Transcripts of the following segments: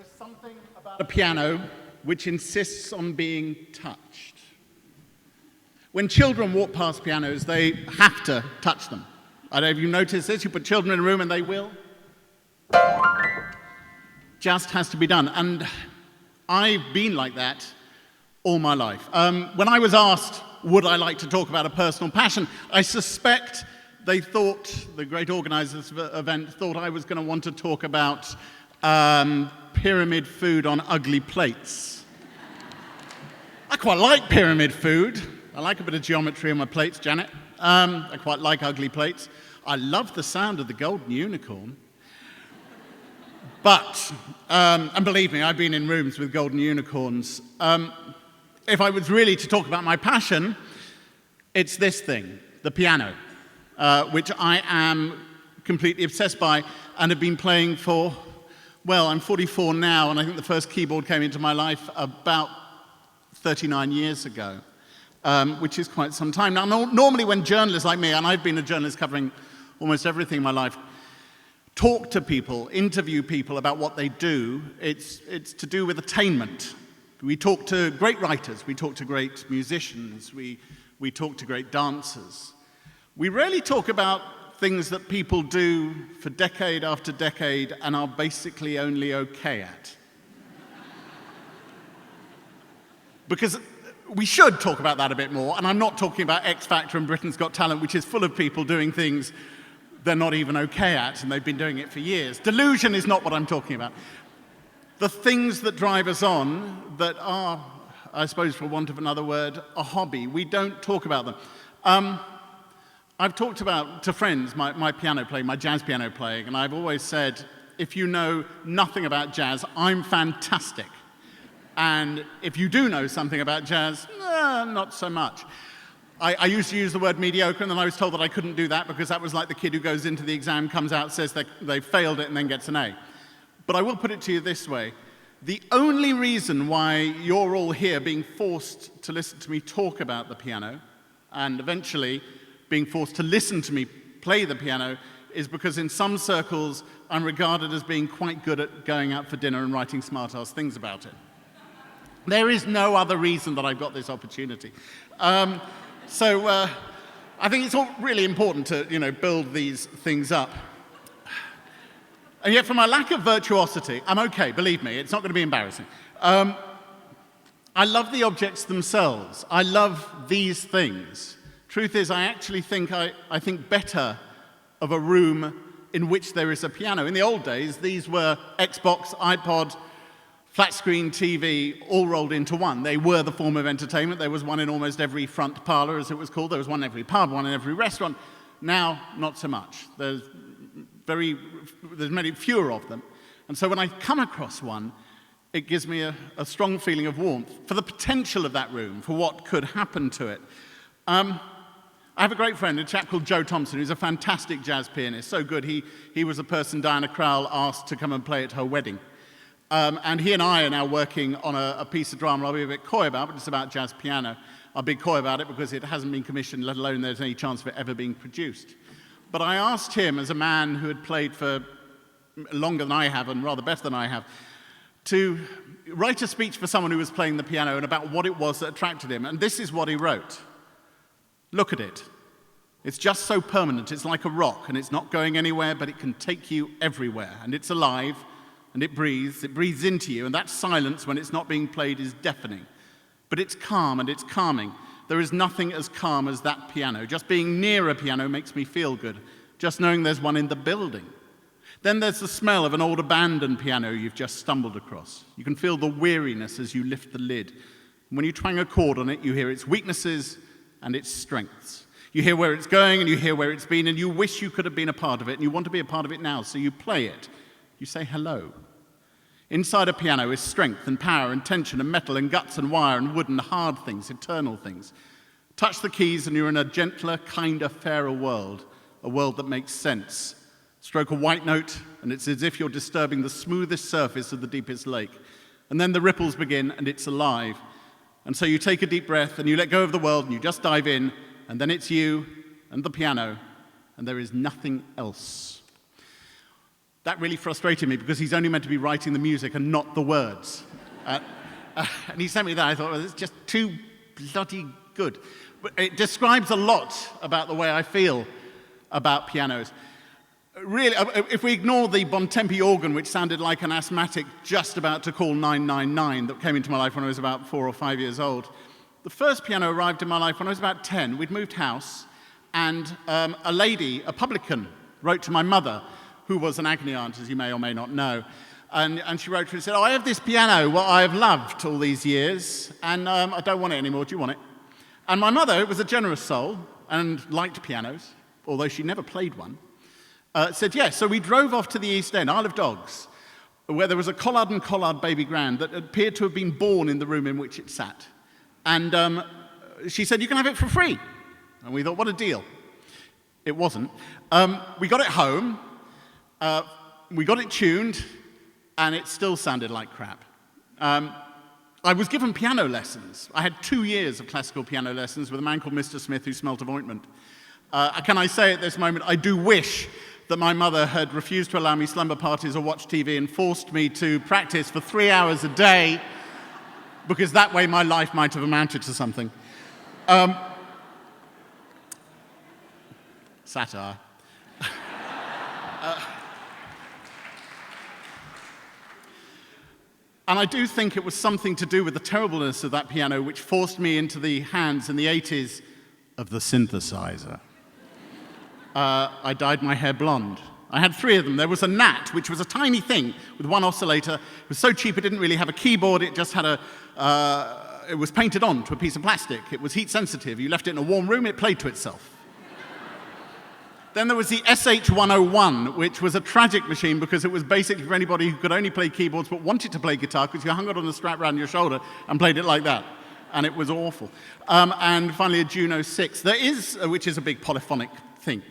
is something about a piano which insists on being touched. When children walk past pianos, they have to touch them. I don't know if you notice this, you put children in a room and they will. Just has to be done. And I've been like that all my life. When I was asked, would I like to talk about a personal passion, I suspect they thought, the great organizers of the event thought I was going to want to talk about pyramid food on ugly plates. I quite like pyramid food. I like a bit of geometry on my plates, Janet. I quite like ugly plates. I love the sound of the golden unicorn. But, and believe me, I've been in rooms with golden unicorns. If I was really to talk about my passion, it's this thing, the piano, which I am completely obsessed by and have been playing for, well, I'm 44 now, and I think the first keyboard came into my life about 39 years ago, which is quite some time. Now, normally when journalists like me, and I've been a journalist covering almost everything in my life, talk to people, interview people about what they do, it's to do with attainment. We talk to great writers, we talk to great musicians, we talk to great dancers. We rarely talk about things that people do for decade after decade and are basically only okay at. Because we should talk about that a bit more, and I'm not talking about X Factor and Britain's Got Talent, which is full of people doing things they're not even okay at, and they've been doing it for years. Delusion is not what I'm talking about. The things that drive us on that are, I suppose for want of another word, a hobby, we don't talk about them. I've talked about to friends my piano playing, my jazz piano playing, and I've always said, if you know nothing about jazz, I'm fantastic. And if you do know something about jazz, not so much. I used to use the word mediocre, and then I was told that I couldn't do that because that was like the kid who goes into the exam, comes out, says they failed it, and then gets an A. But I will put it to you this way. The only reason why you're all here being forced to listen to me talk about the piano, and eventually being forced to listen to me play the piano, is because in some circles I'm regarded as being quite good at going out for dinner and writing smart-ass things about it. There is no other reason that I've got this opportunity. So I think it's all really important to, build these things up. And yet, for my lack of virtuosity, I'm okay, believe me, it's not going to be embarrassing. I love the objects themselves. I love these things. Truth is, I actually think I think better of a room in which there is a piano. In the old days, these were Xbox, iPod, flat-screen TV, all rolled into one. They were the form of entertainment. There was one in almost every front parlor, as it was called. There was one in every pub, one in every restaurant. Now, not so much. There's many fewer of them. And so when I come across one, it gives me a strong feeling of warmth for the potential of that room, for what could happen to it. I have a great friend, a chap called Joe Thompson, who's a fantastic jazz pianist. So good, he was the person Diana Krall asked to come and play at her wedding. And he and I are now working on a piece of drama I'll be a bit coy about, but it's about jazz piano. I'll be coy about it because it hasn't been commissioned, let alone there's any chance of it ever being produced. But I asked him, as a man who had played for longer than I have and rather better than I have, to write a speech for someone who was playing the piano and about what it was that attracted him. And this is what he wrote. Look at it. It's just so permanent. It's like a rock, and it's not going anywhere, but it can take you everywhere. And it's alive. And it breathes into you, and that silence when it's not being played is deafening. But it's calm and it's calming. There is nothing as calm as that piano. Just being near a piano makes me feel good, just knowing there's one in the building. Then there's the smell of an old abandoned piano you've just stumbled across. You can feel the weariness as you lift the lid. And when you twang a chord on it, you hear its weaknesses and its strengths. You hear where it's going and you hear where it's been, and you wish you could have been a part of it, and you want to be a part of it now, so you play it. You say hello. Inside a piano is strength and power and tension and metal and guts and wire and wood and hard things, eternal things. Touch the keys and you're in a gentler, kinder, fairer world, a world that makes sense. Stroke a white note and it's as if you're disturbing the smoothest surface of the deepest lake. And then the ripples begin and it's alive. And so you take a deep breath and you let go of the world and you just dive in, and then it's you and the piano, and there is nothing else. That really frustrated me because he's only meant to be writing the music and not the words. And he sent me that. I thought, well, it's just too bloody good. But it describes a lot about the way I feel about pianos. Really, if we ignore the Bontempi organ, which sounded like an asthmatic just about to call 999 that came into my life when I was about 4 or 5 years old, the first piano arrived in my life when I was about 10. We'd moved house, and a lady, a publican, wrote to my mother, who was an agony aunt, as you may or may not know. And she wrote to her and said, I have this piano, what I have loved all these years, and I don't want it anymore. Do you want it? And my mother was a generous soul and liked pianos, although she never played one. Said yes. So we drove off to the East End, Isle of Dogs, where there was a collard and collard baby grand that appeared to have been born in the room in which it sat. And she said, you can have it for free. And we thought, what a deal. It wasn't. We got it home, we got it tuned, and it still sounded like crap. I was given piano lessons. I had 2 years of classical piano lessons with a man called Mr. Smith who smelt of ointment. Can I say at this moment, I do wish that my mother had refused to allow me slumber parties or watch TV and forced me to practice for 3 hours a day, because that way my life might have amounted to something. Satire. And I do think it was something to do with the terribleness of that piano which forced me into the hands in the 80s of the synthesizer. I dyed my hair blonde. I had 3 of them. There was a Nat, which was a tiny thing with one oscillator. It was so cheap it didn't really have a keyboard. It just had it was painted on to a piece of plastic. It was heat sensitive. You left it in a warm room, it played to itself. Then there was the SH-101, which was a tragic machine because it was basically for anybody who could only play keyboards but wanted to play guitar, because you hung it on a strap around your shoulder and played it like that. And it was awful. And finally a Juno 6. There is, which is a big polyphonic thing.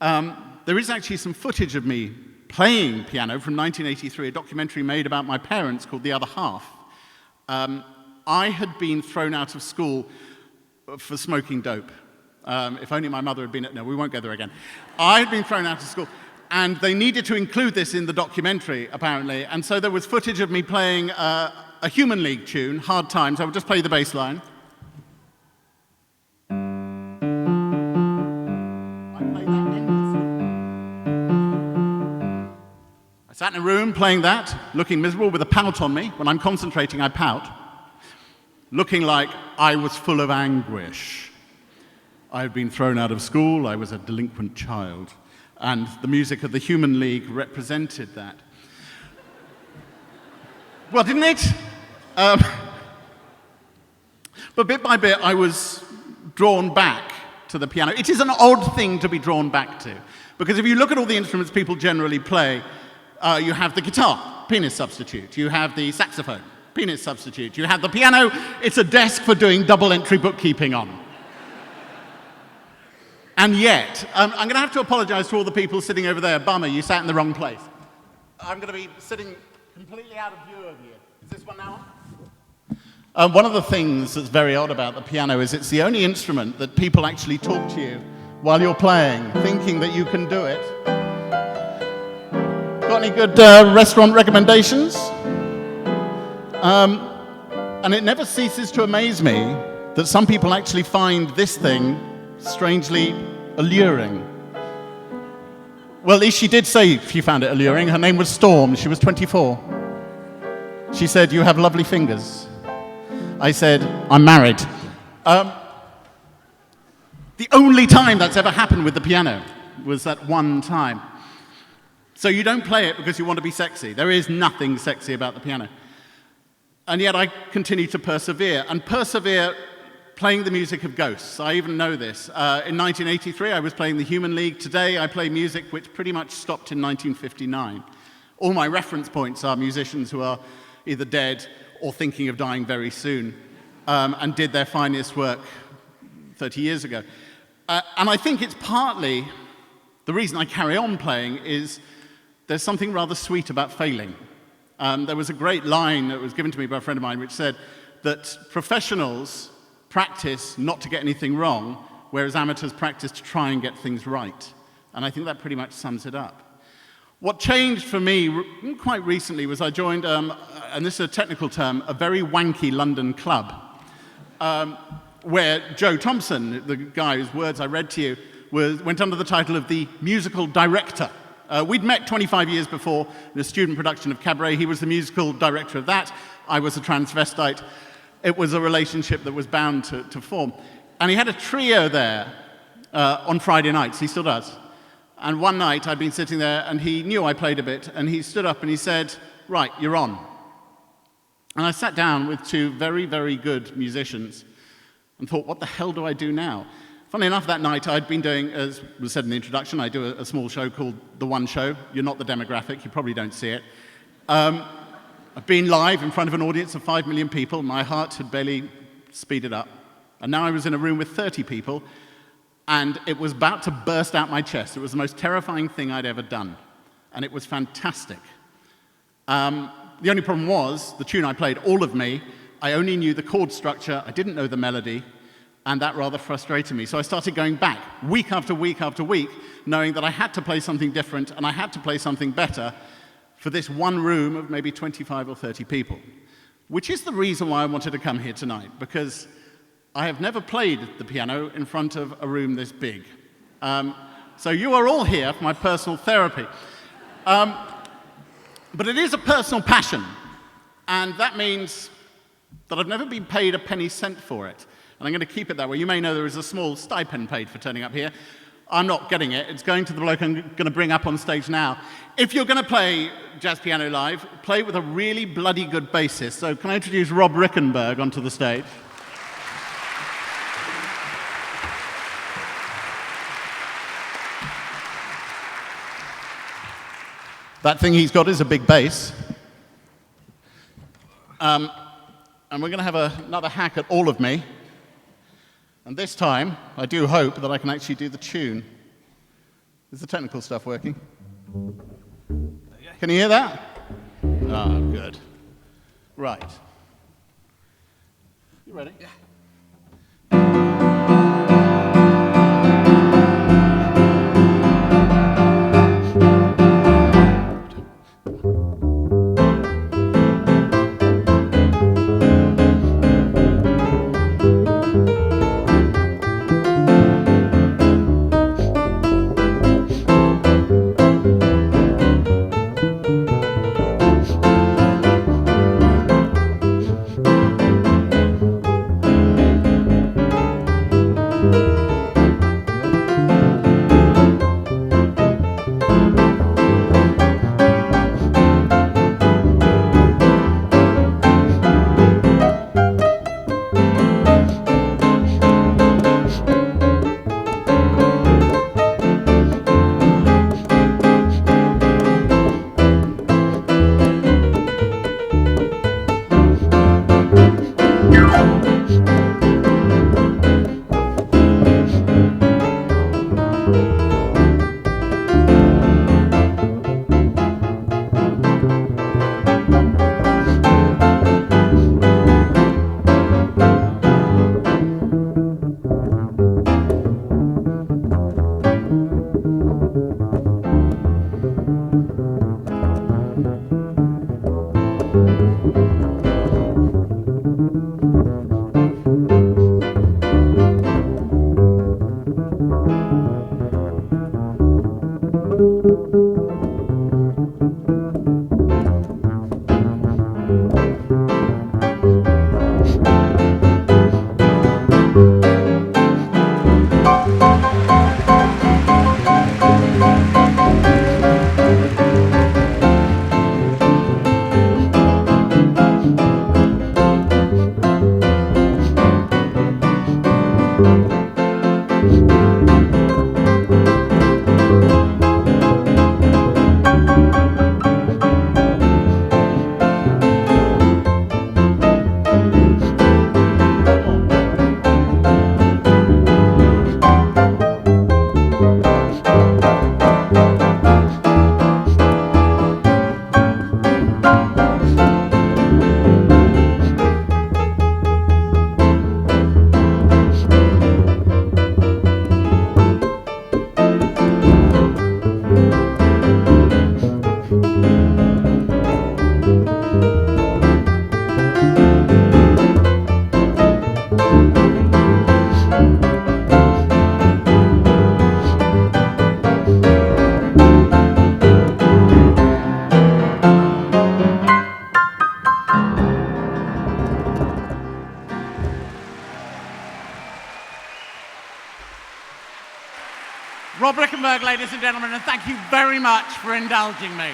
There is actually some footage of me playing piano from 1983, a documentary made about my parents called The Other Half. I had been thrown out of school for smoking dope. If only my mother had been at... No, we won't go there again. I had been thrown out of school, and they needed to include this in the documentary, apparently. And so there was footage of me playing a Human League tune, Hard Times. I would just play the bass line. I sat in a room playing that, looking miserable with a pout on me. When I'm concentrating, I pout, looking like I was full of anguish. I had been thrown out of school, I was a delinquent child, and the music of the Human League represented that. Well, didn't it? But bit by bit, I was drawn back to the piano. It is an odd thing to be drawn back to, because if you look at all the instruments people generally play, you have the guitar, penis substitute. You have the saxophone, penis substitute. You have the piano, it's a desk for doing double-entry bookkeeping on. And yet, I'm going to have to apologize to all the people sitting over there. Bummer, you sat in the wrong place. I'm going to be sitting completely out of view over here. Is this one now on? One of the things that's very odd about the piano is it's the only instrument that people actually talk to you while you're playing, thinking that you can do it. Got any good restaurant recommendations? And it never ceases to amaze me that some people actually find this thing strangely alluring. Well, at least she did say she found it alluring. Her name was Storm. She was 24. She said, you have lovely fingers. I said, I'm married. The only time that's ever happened with the piano was that one time. So you don't play it because you want to be sexy. There is nothing sexy about the piano. And yet I continue to persevere, and persevere playing the music of ghosts. I even know this. In 1983, I was playing the Human League. Today, I play music which pretty much stopped in 1959. All my reference points are musicians who are either dead or thinking of dying very soon, and did their finest work 30 years ago. And I think it's partly the reason I carry on playing is there's something rather sweet about failing. There was a great line that was given to me by a friend of mine which said that professionals practice not to get anything wrong, whereas amateurs practice to try and get things right. And I think that pretty much sums it up. What changed for me quite recently was I joined, and this is a technical term, a very wanky London club, where Joe Thompson, the guy whose words I read to you, went under the title of the musical director. We'd met 25 years before in a student production of Cabaret. He was the musical director of that. I was a transvestite. It was a relationship that was bound to form. And he had a trio there on Friday nights. He still does. And one night I'd been sitting there and he knew I played a bit and he stood up and he said, "Right, you're on." And I sat down with two very, very good musicians and thought, what the hell do I do now? Funnily enough, that night I'd been doing, as was said in the introduction, I do a small show called The One Show. You're not the demographic, you probably don't see it. I've been live in front of an audience of 5 million people. My heart had barely speeded up. And now I was in a room with 30 people, and it was about to burst out my chest. It was the most terrifying thing I'd ever done. And it was fantastic. The only problem was, the tune I played, All of Me, I only knew the chord structure, I didn't know the melody, and that rather frustrated me. So I started going back, week after week after week, knowing that I had to play something different, and I had to play something better for this one room of maybe 25 or 30 people. Which is the reason why I wanted to come here tonight, because I have never played the piano in front of a room this big. So you are all here for my personal therapy. But it is a personal passion, and that means that I've never been paid a penny cent for it. And I'm going to keep it that way. You may know there is a small stipend paid for turning up here. I'm not getting it. It's going to the bloke I'm going to bring up on stage now. If you're going to play jazz piano live, play with a really bloody good bassist. So can I introduce Rob Rickenberg onto the stage? That thing he's got is a big bass. And we're going to have another hack at All of Me. And this time, I do hope that I can actually do the tune. Is the technical stuff working? Can you hear that? Oh, good. Right. You ready? Yeah. Rob Rickenberg, ladies and gentlemen, and thank you very much for indulging me.